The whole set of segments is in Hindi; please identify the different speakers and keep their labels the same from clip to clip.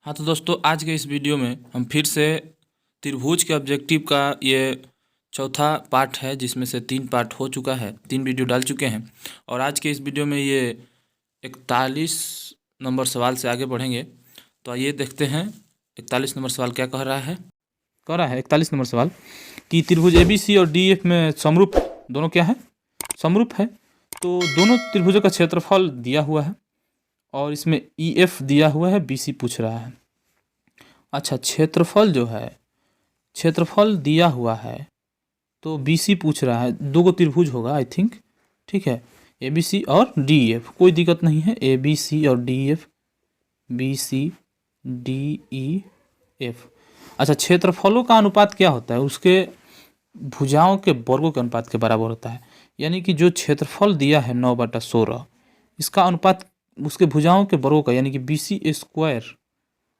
Speaker 1: हाँ तो दोस्तों, आज के इस वीडियो में हम फिर से त्रिभुज के ऑब्जेक्टिव का ये चौथा पार्ट है, जिसमें से 3 पार्ट हो चुका है, 3 वीडियो डाल चुके हैं। और आज के इस वीडियो में ये 41 नंबर सवाल से आगे बढ़ेंगे। तो आइए देखते हैं 41 नंबर सवाल क्या कह रहा है। 41 नंबर सवाल कि त्रिभुज ABC और DF में समरूप दोनों क्या है, समरूप है। तो दोनों त्रिभुजों का क्षेत्रफल दिया हुआ है और इसमें EF दिया हुआ है, BC पूछ रहा है। अच्छा, क्षेत्रफल जो है, क्षेत्रफल दिया हुआ है तो BC पूछ रहा है। दो गो त्रिभुज होगा आई थिंक, ठीक है, ABC और DF, कोई दिक्कत नहीं है। ABC और DF, BC DEF। अच्छा, क्षेत्रफलों का अनुपात क्या होता है? उसके भुजाओं के वर्गों के अनुपात के बराबर होता है। यानी कि जो क्षेत्रफल दिया है 9/16, इसका अनुपात उसके भुजाओं के वर्गों का, यानी कि BC स्क्वायर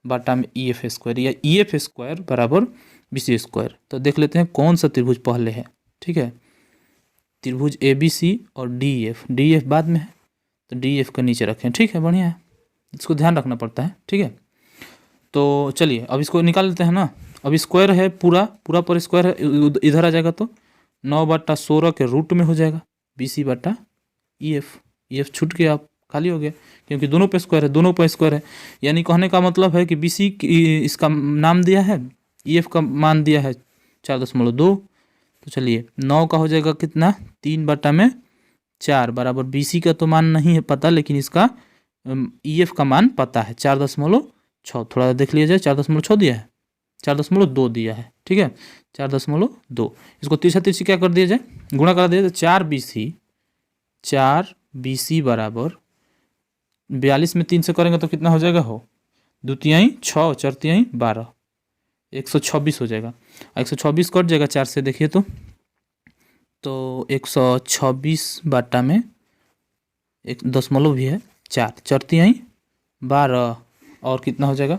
Speaker 1: बटा में EF स्क्वायर, या EF स्क्वायर बराबर BC स्क्वायर। तो देख लेते हैं कौन सा त्रिभुज पहले है। ठीक है, त्रिभुज ABC और DF बाद में है, तो DF को नीचे रखें। ठीक है, बढ़िया है, इसको ध्यान रखना पड़ता है। ठीक है, तो चलिए अब इसको निकाल लेते हैं ना। अब स्क्वायर है, पूरा पूरा पर स्क्वायर है, इधर आ जाएगा तो 9/16 के रूट में हो जाएगा BC बटा EF छूट गया, आप खाली हो गया, क्योंकि दोनों पे स्क्वायर है, दोनों पे स्क्वायर है। यानी कहने का मतलब है कि BC इसका नाम दिया है, EF का मान दिया है 4.2। तो चलिए 9 का हो जाएगा कितना, 3/4 बराबर BC का तो मान नहीं है पता, लेकिन इसका EF का मान पता है 4.6। थोड़ा देख लिया जाए, 4.6 दिया है, 4.2 दिया है। ठीक है, 4.2। इसको तिरछा तिरछी क्या कर दिया जाए, गुणा करा दिया जाए। 4BC बराबर 42 में 3 से करेंगे तो कितना हो जाएगा, हो 2 6 4 12, 126 हो जाएगा। 126 कट जाएगा 4 से, देखिए तो 126 बाटा में एक दशमलव भी है, 4 4 12, और कितना हो जाएगा,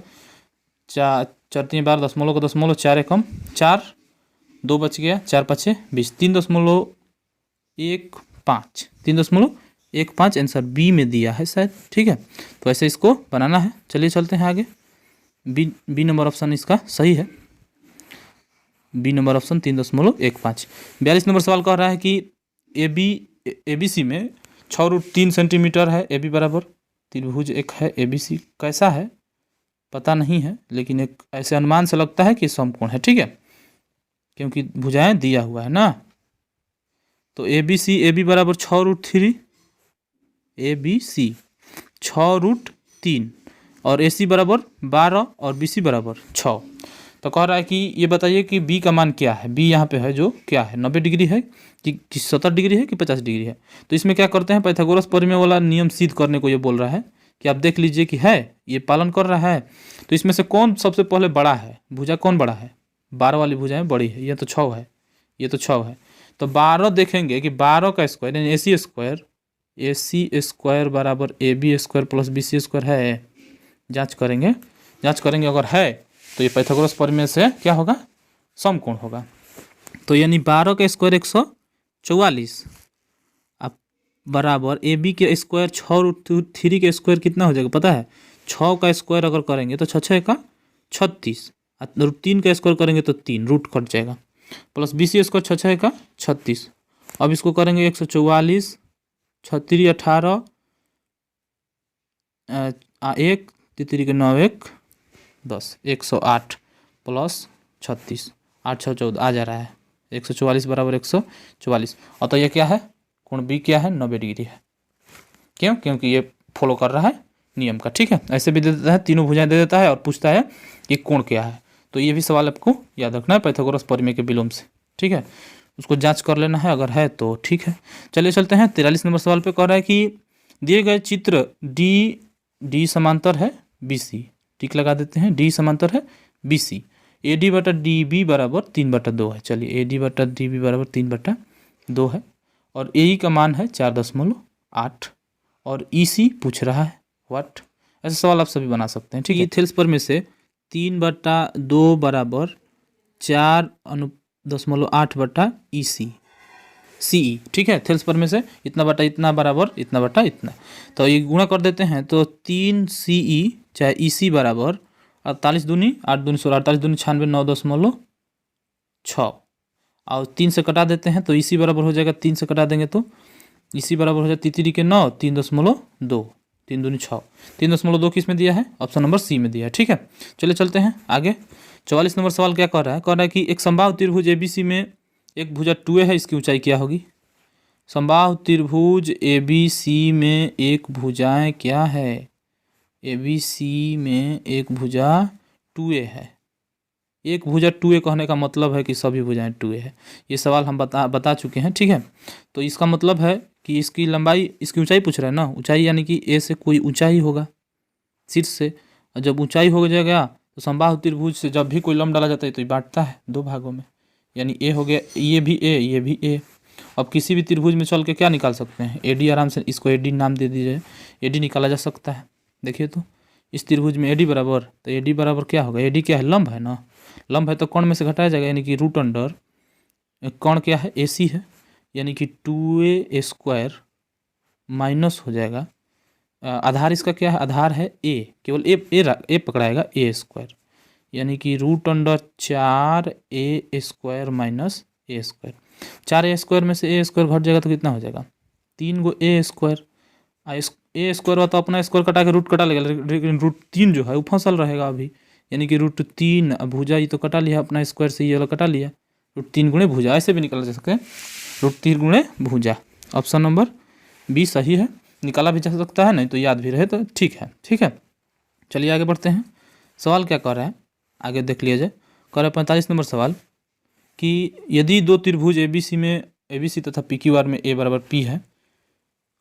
Speaker 1: 4 4 12, दशमलव का दशमलव, 4 एकम 4, 2 बच गया, 4 5 20, 3.15 आंसर बी में दिया है शायद। ठीक है, तो ऐसे इसको बनाना है। चलिए चलते हैं आगे। बी नंबर ऑप्शन इसका सही है, बी नंबर ऑप्शन 3.15। 42 नंबर सवाल कह रहा है कि ABC में 6√3 सेंटीमीटर है। AB बराबर त्रिभुज एक है ABC, कैसा है पता नहीं है, लेकिन एक ऐसे अनुमान से लगता है कि समकोण है। ठीक है, क्योंकि भुजाएं दिया हुआ है ना। तो AB बराबर 6√3, ABC 6√3 और AC बराबर 12 और BC बराबर 6। तो कह रहा है कि ये बताइए कि B का मान क्या है। B यहाँ पे है जो क्या है, 90 डिग्री है कि 70 डिग्री है कि 50 डिग्री है। तो इसमें क्या करते हैं, पाइथागोरस प्रमेय वाला नियम सिद्ध करने को ये बोल रहा है कि आप देख लीजिए कि है, ये पालन कर रहा है। तो इसमें से कौन सबसे पहले बड़ा है, भुजा कौन बड़ा है, 12 वाली भुजाएं बड़ी है। ये तो 6 है, ये तो 6 है। तो 12 देखेंगे कि 12 का स्क्वायर यानी AC स्क्वायर बराबर AB square plus BC square है। जांच करेंगे अगर है तो ये पाइथागोरस प्रमेय से क्या होगा, समकोण होगा। तो यानी 12 का स्क्वायर 144 अब बराबर AB के स्क्वायर 6√3 के स्क्वायर कितना हो जाएगा पता है, 6 का स्क्वायर अगर करेंगे तो 6 का 36, 3 का स्क्वायर करेंगे तो 3, रूट कट जाएगा, प्लस BC स्क्वायर 6 का 36। अब इसको करेंगे 144, 36 18, 1 3 के 9 1 10, 108 प्लस 36, 8 6 14 आ जा रहा है, 144 बराबर 144। और तो ये क्या है, कोण B क्या है, 90 डिग्री है। क्यों, क्योंकि ये फॉलो कर रहा है नियम का। ठीक है, ऐसे भी दे देता है, तीनों भुजाएं दे देता है और पूछता है कि कोण क्या है। तो ये भी सवाल आपको याद रखना है पाइथागोरस प्रमेय के विलोम से। ठीक है, उसको जांच कर लेना है, अगर है तो ठीक है। चलिए चलते हैं 43 नंबर सवाल पे। कह रहा है कि दिए गए चित्र D समांतर है BC, टिक लगा देते हैं, D समांतर है BC, AD बटा DB बराबर 3/2 है। चलिए AD बटा DB बराबर 3/2 है, और AE का मान है 4.8, और EC पूछ रहा है व्हाट। ऐसे सवाल आप सभी बना सकते हैं। ठीक है, थेल्स प्रमेय से 3/2 बराबर 4.8/EC CE। ठीक है, थेल्स प्रमेय से इतना बटा इतना बराबर इतना बटा इतना, तो ये गुणा कर देते हैं। तो 3 CE चाहे EC बराबर 48 दूनी 8 दूनी 16, 48 दूनी 96, 9.6 और 3 से कटा देते हैं तो इसी बराबर हो जाएगा। 3 से कटा देंगे तो इसी बराबर हो जाएगा 3 के 9, 3.2, 3 दूनी 6, 3.2 किस में दिया है? ऑप्शन नंबर सी में दिया है। ठीक है, चलिए चलते हैं आगे। 44 नंबर सवाल क्या कह रहा है? कह रहा है कि एक समबाहु त्रिभुज ABC में एक भुजा 2a है, इसकी ऊंचाई क्या होगी? समबाहु त्रिभुज ABC में एक भुजाएं क्या है? ABC में एक भुजा 2a है। एक भुजा 2a कहने का मतलब है कि सभी भुजाएं 2a है। ये सवाल हम बता चुके हैं। ठीक है, तो इसका मतलब है कि इसकी लंबाई, इसकी ऊंचाई पूछ रहा है ना। ऊंचाई यानी कि ए से कोई ऊंचाई होगा शीर्ष से, और जब ऊंचाई हो जाएगा तो समबाहु त्रिभुज से जब भी कोई लंब डाला जाता है तो ये बांटता है 2 भागों में, यानी ए हो गया, ये भी ए, ये भी ए। अब किसी भी त्रिभुज में चल के क्या निकाल सकते हैं? एडी, आराम से इसको एडी नाम दे दीजिए, एडी निकाला जा सकता है। देखिए तो इस त्रिभुज में एडी बराबर, तो एडी बराबर क्या होगा? एडी क्या है? लंब है ना। लंब है तो कोण में से घटाया जाएगा, यानी कि रूट अंडर कोण क्या है? AC है, यानी कि 2a² माइनस हो जाएगा। आधार इसका क्या है? आधार है a, केवल ए पकड़ाएगा, a², यानी कि root under 4a² minus a²। 4a² में से a² घट जाएगा तो कितना हो जाएगा? 3 गो a²। a² हुआ तो अपना स्क्वायर कटा के रूट कटा लेगा, लेकिन रूट 3 जो है वो फंसल रहेगा अभी, यानी कि रूट 3 भुजा ये तो कटा लिया अपना स्क्वायर से, ये वाला कटा लिया, रूट 3 गुणे भुजा, ऐसे भी निकाला जा सकता है, रूट 3 गुणे भुजा। ऑप्शन नंबर बी सही है, निकाला भी जा सकता है, नहीं तो याद भी रहे तो ठीक है। ठीक है, चलिए आगे बढ़ते हैं। सवाल क्या कर रहा है आगे देख लिया जाए। कह रहा है 45 नंबर सवाल कि यदि 2 त्रिभुज ABC में, ABC तथा PQR में A बराबर P है।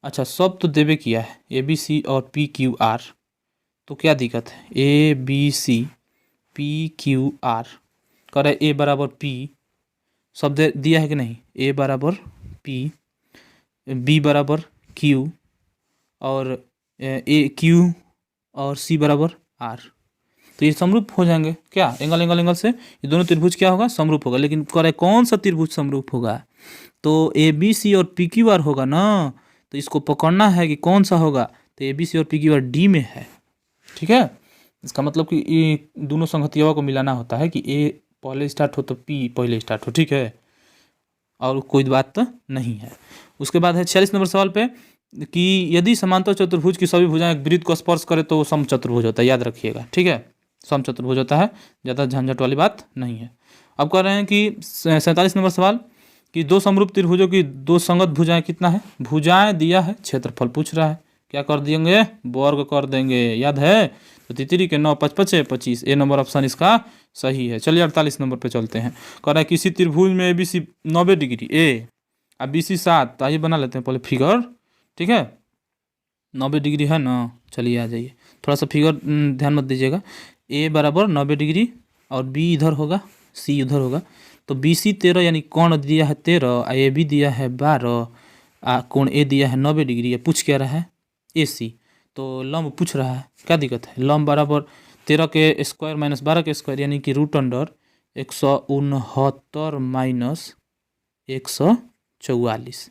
Speaker 1: अच्छा, सब तो देवे किया है ABC और PQR, तो क्या दिक्कत है? ABC PQR कह रहा है A बराबर P, सब दिया है कि नहीं? A बराबर P, B बराबर Q और Q और C बराबर R, तो ये समरूप हो जाएंगे क्या? एंगल से ये दोनों त्रिभुज क्या होगा? समरूप होगा। लेकिन कह रहा है कौन सा त्रिभुज समरूप होगा? तो ABC और PQR होगा ना, तो इसको पकड़ना है कि कौन सा होगा। तो ABC और PQR D में है। ठीक है, इसका मतलब कि ये दोनों संगतियों को मिलाना होता है कि A पहले स्टार्ट हो तो P पहले स्टार्ट हो। ठीक है, और कोई बात तो नहीं है। उसके बाद है 46 नंबर सवाल पे कि यदि समांतर चतुर्भुज की सभी भुजाएं एक वृत्त को स्पर्श करे तो वो समचतुर्भुज होता है। याद रखिएगा, ठीक है, समचतुर्भुज होता है, ज़्यादा झंझट वाली बात नहीं है। अब कह रहे हैं कि 47 नंबर सवाल कि 2 समरूप त्रिभुजों की 2 संगत भुजाएं कितना है? भुजाएं दिया है, क्षेत्रफल पूछ रहा है, क्या कर देंगे? वर्ग कर देंगे। याद है? तो 3 के 9, 5 5 25, ए नंबर ऑप्शन इसका सही है। चलिए 48 नंबर पे चलते हैं। कह रहा है किसी त्रिभुज में ABC 90 डिग्री ए और BC 7, तो आइए बना लेते हैं पहले फिगर। ठीक है, 90 डिग्री है ना। चलिए आ जाइए, थोड़ा सा फिगर ध्यान मत दीजिएगा। A बराबर 90 डिग्री और B इधर होगा, C उधर होगा, तो BC 13, यानी कोण दिया है 13 और AB दिया है 12, कोण A दिया है 90 डिग्री। पूछ क्या रहा है? AC, तो लंब पूछ रहा है, क्या दिक्कत है? लंब बराबर 13 के स्क्वायर माइनस 12 के स्क्वायर, यानी कि रूट अंडर 169 माइनस 144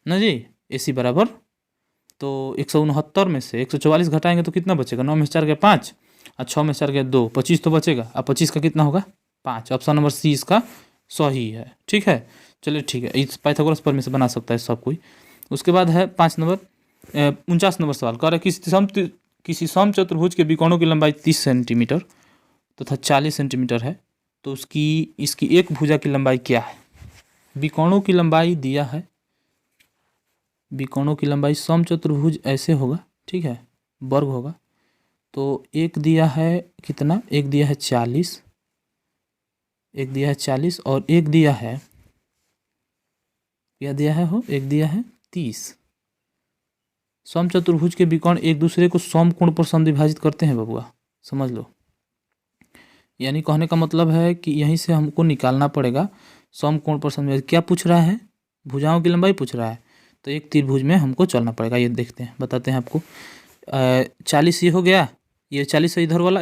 Speaker 1: ना जी। AC बराबर, तो 169 में से 144 घटाएंगे तो कितना बचेगा? 9 में 4 के 5 और 6 में 4 के 2, 25 तो बचेगा। अब 25 का कितना होगा? 5। ऑप्शन नंबर C इसका सही है। ठीक है, चलिए ठीक है, इस पाइथागोरस प्रमेय से बना सकता है सब कोई। उसके बाद है 49 नंबर सवाल। कह रहा है किसी समचतुर्भुज के विकोणों की लंबाई 30 सेंटीमीटर तथा 40 सेंटीमीटर है, तो इसकी एक भुजा की लंबाई क्या है? विकोणों की लंबाई दिया है, विकोणों की लंबाई समचतुर्भुज ऐसे होगा, ठीक है, वर्ग होगा, तो एक दिया है कितना? एक दिया है 40, एक दिया है 40 और एक दिया है, क्या दिया है हो? एक दिया है 30। समचतुर्भुज के विकोण एक दूसरे को समकोण पर समद्विभाजित करते हैं बबुआ, समझ लो। यानी कहने का मतलब है कि यहीं से हमको निकालना पड़ेगा समकोण पर समद्विभाजित। क्या पूछ रहा है? भुजाओं की लंबाई पूछ रहा है, तो एक त्रिभुज में हमको चलना पड़ेगा। ये देखते हैं, बताते हैं आपको। 40 ये हो गया, ये 40 है इधर वाला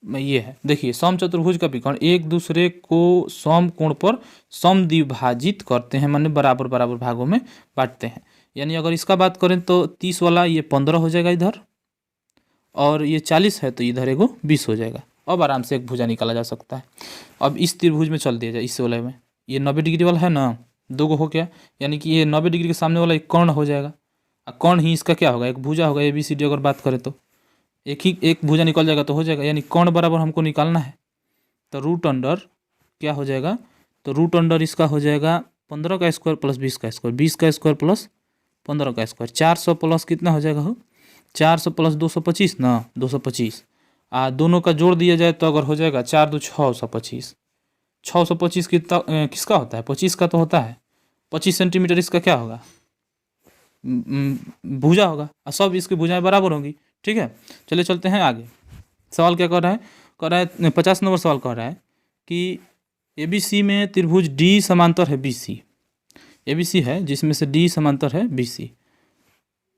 Speaker 1: ये है। देखिए, समचतुर्भुज का विकोण एक दूसरे को समकोण पर समद्विभाजित करते हैं, माने बराबर बराबर भागों में बांटते हैं। यानी अगर इसका बात करें तो 30 वाला ये 15 हो जाएगा इधर, और ये 40 है तो इधर एगो 20 हो जाएगा। अब आराम से एक भुजा निकाला जा सकता है। अब इस त्रिभुज में चल दिया जाए, इस वाले में ये 90 डिग्री वाला है ना, 2 गो हो गया, यानी कि ये 90 डिग्री के सामने वाला एक कर्ण हो जाएगा। कर्ण ही इसका क्या होगा, एक भुजा होगा। ABCD अगर बात करें तो एक भुजा निकल जाएगा तो हो जाएगा, यानी कर्ण बराबर हमको निकालना है। तो रूट अंडर क्या हो जाएगा, तो रूट अंडर इसका हो जाएगा 15 का स्क्वायर प्लस 20 का स्क्वायर, 20 का स्क्वायर प्लस 15 का स्क्वायर, 400 प्लस कितना हो जाएगा हो, 400 प्लस 225 ना, 225। दोनों का जोड़ दिया जाए तो अगर हो जाएगा 4 2 625। 625 किसका होता है, 25 का तो होता है। 25 सेंटीमीटर इसका क्या होगा, भुजा होगा, और सब इसकी भुजाएं बराबर होंगी। ठीक है, चलिए चलते हैं आगे। सवाल क्या कर रहा है, 50 नंबर सवाल कह रहा है कि ABC में त्रिभुज D समांतर है BC। ABC है जिसमें से D समांतर है BC।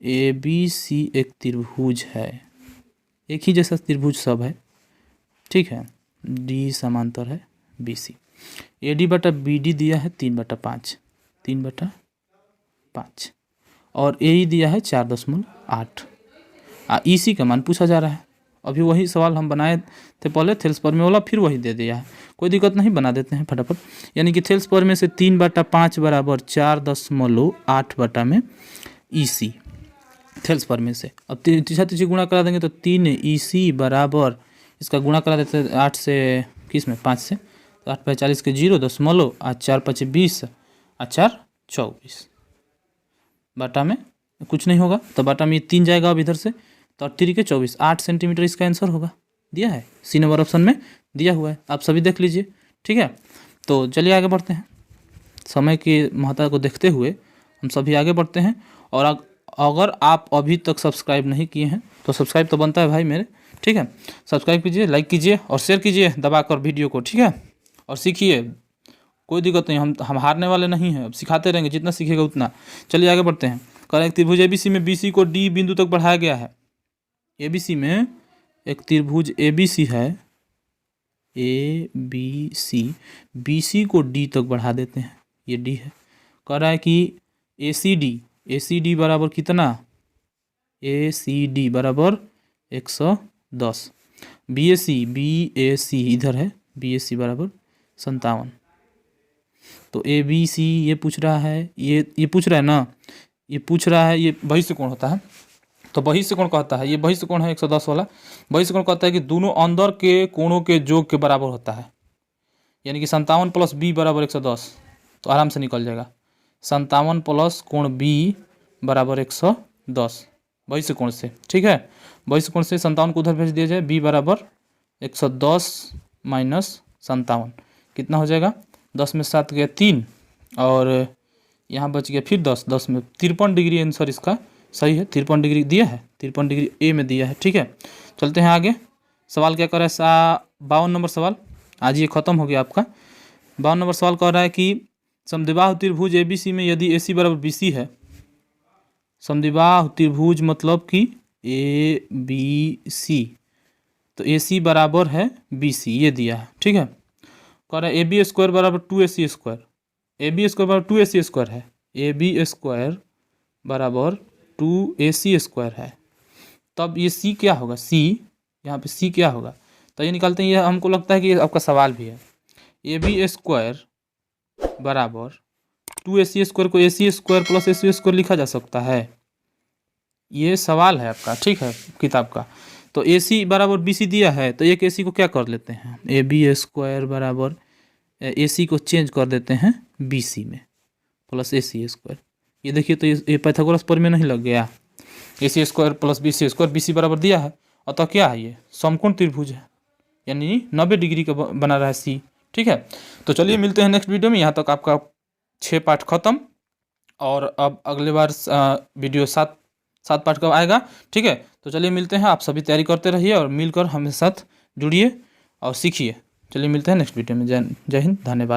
Speaker 1: ABC एक त्रिभुज है, एक ही जैसा त्रिभुज सब है, ठीक है। D समांतर है BC। AD बटा BD दिया है 3/5, 3/5, और AE दिया है 4.8। EC का मान पूछा जा रहा है। अभी वही सवाल हम बनाए थे पहले थेल्स पर में वाला, फिर वही दे दिया है, कोई दिक्कत नहीं, बना देते हैं फटाफट। यानी कि थेल्स पर में से 3/5 बराबर 4.8 में EC, थेल्स पर में से। अब तीसरा गुणा करा देंगे तो 3 EC बराबर, इसका गुणा करा देते हैं 8 से, किस में 5 से, तो 8 × 40 के 0 दशमलव, 4 × 5 20, 4 24 बाटा में कुछ नहीं होगा, तो बाटा में ये 3 जाएगा अब इधर से, तो 3 के 24, 8 सेंटीमीटर इसका आंसर होगा। दिया है C नंबर ऑप्शन में दिया हुआ है, आप सभी देख लीजिए। ठीक है, तो चलिए आगे बढ़ते हैं। समय की महत्ता को देखते हुए हम सभी आगे बढ़ते हैं। और अगर आप अभी तक सब्सक्राइब नहीं किए हैं तो सब्सक्राइब तो बनता है भाई मेरे, ठीक है। सब्सक्राइब कीजिए, लाइक कीजिए और शेयर कीजिए दबाकर वीडियो को, ठीक है। और सीखिए, कोई दिक्कत नहीं, हम हारने वाले नहीं हैं, अब सिखाते रहेंगे, जितना सीखेगा उतना। चलिए आगे बढ़ते हैं। करें त्रिभुज ABC में BC को D बिंदु तक बढ़ाया गया है। ABC में एक त्रिभुज ABC है, ABC, BC को D तक बढ़ा देते हैं, ये D है। कह रहा है कि ACD बराबर कितना, ACD बराबर 110। BAC इधर है, BAC बराबर 57। तो ABC ये पूछ रहा है, ये पूछ रहा है ना, ये पूछ रहा है, ये बहिष्ठ कोण होता है। तो बहिष्ठ कोण कहता है, ये बहिष्ठ कोण है 110 वाला। बहिष्ठ कोण कहता है कि दोनों अंदर के कोणों के योग के बराबर होता है, यानी कि 57 प्लस B बराबर 110, तो आराम से निकल जाएगा। 57 प्लस कोण B बराबर 110 बहिष्ठ कोण से, ठीक है। बहिष्ठ कोण से 57 को उधर भेज दिया जाए, B बराबर 110 माइनस 57 कितना हो जाएगा, 10 में 7 गया 3, और यहाँ बच गया फिर 10, 10 में 53 डिग्री आंसर इसका सही है। 53 डिग्री दिया है, 53 डिग्री A में दिया है, ठीक है। चलते हैं आगे। सवाल क्या कर रहा है, 52 नंबर सवाल, आज ये खत्म हो गया आपका। 52 नंबर सवाल कह रहा है कि समद्विबाहु त्रिभुज ABC में यदि AC बराबर BC है, समद्विबाहु त्रिभुज मतलब कि ABC, तो AC बराबर है BC, ये दिया है, ठीक है। कह रहा है AB स्क्वायर बराबर 2AC स्क्वायर, AB स्क्वायर बराबर 2AC स्क्वायर है, AB स्क्वायर बराबर 2AC स्क्वायर है। तब ये C क्या होगा, C यहाँ पे C क्या होगा, तो ये निकालते हैं। ये हमको लगता है कि ये आपका सवाल भी है। AB स्क्वायर बराबर 2AC स्क्वायर को AC square plus AC square लिखा जा सकता है, ये सवाल है आपका, ठीक है, किताब का। तो AC बराबर BC दिया है, तो एक AC को क्या कर लेते हैं, AB स्क्वायर बराबर AC को चेंज कर देते हैं BC में प्लस AC स्क्वायर। ये देखिए, तो ये पाइथागोरस पर में नहीं लग गया, AC square plus BC square, BC बराबर दिया है, अतः क्या है, ये समकोण त्रिभुज है, यानी 90 डिग्री का बना रहा है C, ठीक है। तो चलिए मिलते हैं नेक्स्ट वीडियो में। यहाँ तक आपका 6 पार्ट खत्म, और अब अगले बार वीडियो 7 पार्ट का आएगा, ठीक है। तो चलिए मिलते हैं, आप सभी तैयारी करते रहिए और मिलकर हमारे साथ जुड़िए और सीखिए। चलिए मिलते हैं नेक्स्ट वीडियो में। जय हिंद, धन्यवाद।